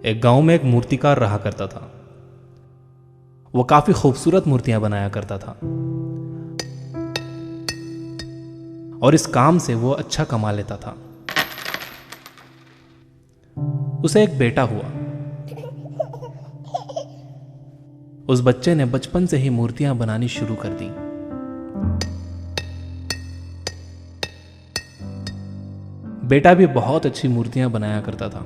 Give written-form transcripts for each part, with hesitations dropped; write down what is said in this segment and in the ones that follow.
एक गांव में एक मूर्तिकार रहा करता था। वो काफी खूबसूरत मूर्तियां बनाया करता था और इस काम से वो अच्छा कमा लेता था। उसे एक बेटा हुआ। उस बच्चे ने बचपन से ही मूर्तियां बनानी शुरू कर दी। बेटा भी बहुत अच्छी मूर्तियां बनाया करता था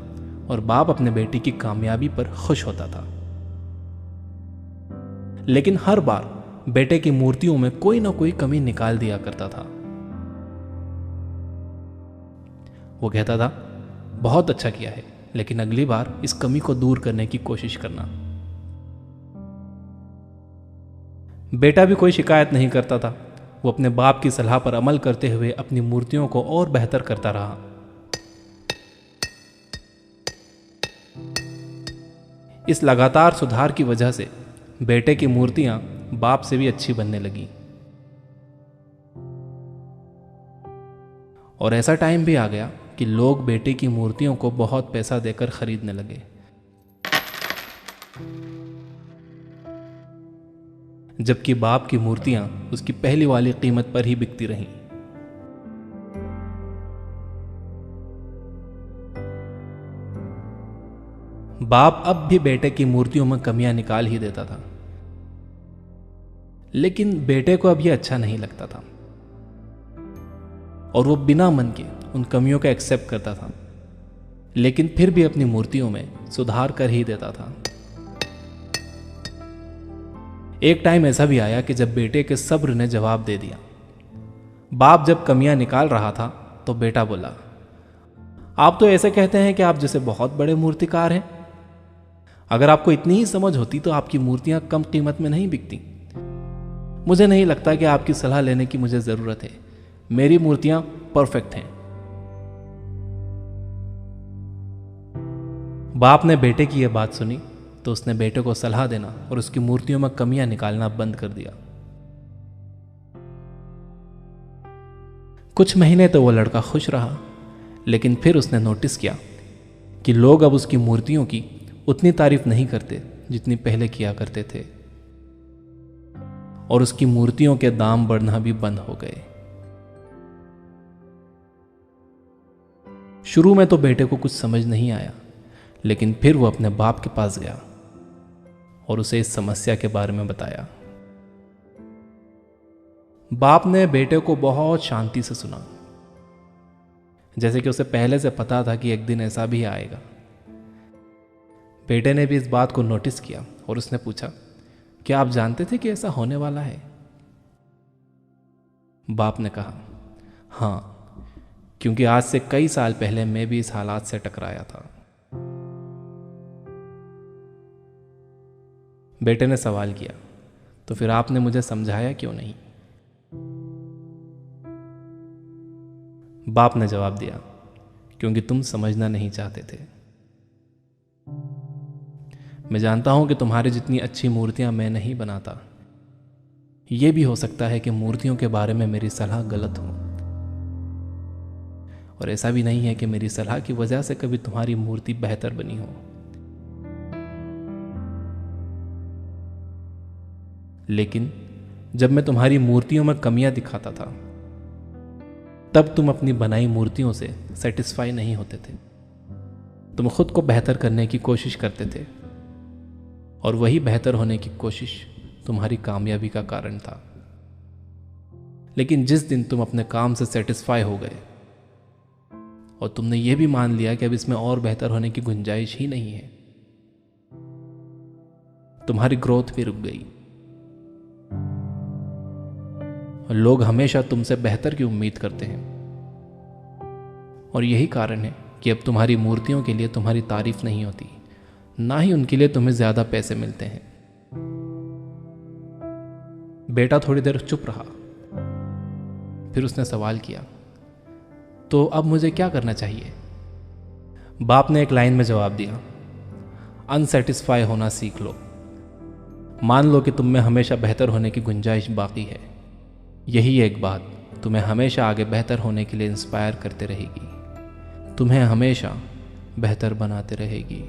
और बाप अपने बेटे की कामयाबी पर खुश होता था। लेकिन हर बार बेटे की मूर्तियों में कोई ना कोई कमी निकाल दिया करता था। वो कहता था, बहुत अच्छा किया है, लेकिन अगली बार इस कमी को दूर करने की कोशिश करना। बेटा भी कोई शिकायत नहीं करता था। वो अपने बाप की सलाह पर अमल करते हुए अपनी मूर्तियों को और बेहतर करता रहा। इस लगातार सुधार की वजह से बेटे की मूर्तियां बाप से भी अच्छी बनने लगी। और ऐसा टाइम भी आ गया कि लोग बेटे की मूर्तियों को बहुत पैसा देकर खरीदने लगे। जबकि बाप की मूर्तियां उसकी पहली वाली कीमत पर ही बिकती रहीं। बाप अब भी बेटे की मूर्तियों में कमियां निकाल ही देता था, लेकिन बेटे को अब यह अच्छा नहीं लगता था और वो बिना मन के उन कमियों को एक्सेप्ट करता था, लेकिन फिर भी अपनी मूर्तियों में सुधार कर ही देता था। एक टाइम ऐसा भी आया कि जब बेटे के सब्र ने जवाब दे दिया। बाप जब कमियां निकाल रहा था तो बेटा बोला, आप तो ऐसे कहते हैं कि आप जैसे बहुत बड़े मूर्तिकार हैं। अगर आपको इतनी ही समझ होती तो आपकी मूर्तियां कम कीमत में नहीं बिकती। मुझे नहीं लगता कि आपकी सलाह लेने की मुझे जरूरत है। मेरी मूर्तियां परफेक्ट हैं। बाप ने बेटे की यह बात सुनी तो उसने बेटे को सलाह देना और उसकी मूर्तियों में कमियां निकालना बंद कर दिया। कुछ महीने तो वो लड़का खुश रहा, लेकिन फिर उसने नोटिस किया कि लोग अब उसकी मूर्तियों की उतनी तारीफ नहीं करते जितनी पहले किया करते थे और उसकी मूर्तियों के दाम बढ़ना भी बंद हो गए। शुरू में तो बेटे को कुछ समझ नहीं आया, लेकिन फिर वो अपने बाप के पास गया और उसे इस समस्या के बारे में बताया। बाप ने बेटे को बहुत शांति से सुना, जैसे कि उसे पहले से पता था कि एक दिन ऐसा भी आएगा। बेटे ने भी इस बात को नोटिस किया और उसने पूछा, क्या आप जानते थे कि ऐसा होने वाला है? बाप ने कहा, हाँ, क्योंकि आज से कई साल पहले मैं भी इस हालात से टकराया था। बेटे ने सवाल किया, तो फिर आपने मुझे समझाया क्यों नहीं? बाप ने जवाब दिया, क्योंकि तुम समझना नहीं चाहते थे। मैं जानता हूं कि तुम्हारी जितनी अच्छी मूर्तियां मैं नहीं बनाता। यह भी हो सकता है कि मूर्तियों के बारे में मेरी सलाह गलत हो, और ऐसा भी नहीं है कि मेरी सलाह की वजह से कभी तुम्हारी मूर्ति बेहतर बनी हो। लेकिन जब मैं तुम्हारी मूर्तियों में कमियां दिखाता था, तब तुम अपनी बनाई मूर्तियों से सेटिस्फाई नहीं होते थे। तुम खुद को बेहतर करने की कोशिश करते थे, और वही बेहतर होने की कोशिश तुम्हारी कामयाबी का कारण था। लेकिन जिस दिन तुम अपने काम से सेटिस्फाई हो गए और तुमने यह भी मान लिया कि अब इसमें और बेहतर होने की गुंजाइश ही नहीं है, तुम्हारी ग्रोथ भी रुक गई। और लोग हमेशा तुमसे बेहतर की उम्मीद करते हैं, और यही कारण है कि अब तुम्हारी मूर्तियों के लिए तुम्हारी तारीफ नहीं होती, ना ही उनके लिए तुम्हें ज्यादा पैसे मिलते हैं। बेटा थोड़ी देर चुप रहा, फिर उसने सवाल किया, तो अब मुझे क्या करना चाहिए? बाप ने एक लाइन में जवाब दिया, अनसेटिस्फाई होना सीख लो। मान लो कि तुम में हमेशा बेहतर होने की गुंजाइश बाकी है। यही एक बात तुम्हें हमेशा आगे बेहतर होने के लिए इंस्पायर करते रहेगी, तुम्हें हमेशा बेहतर बनाते रहेगी।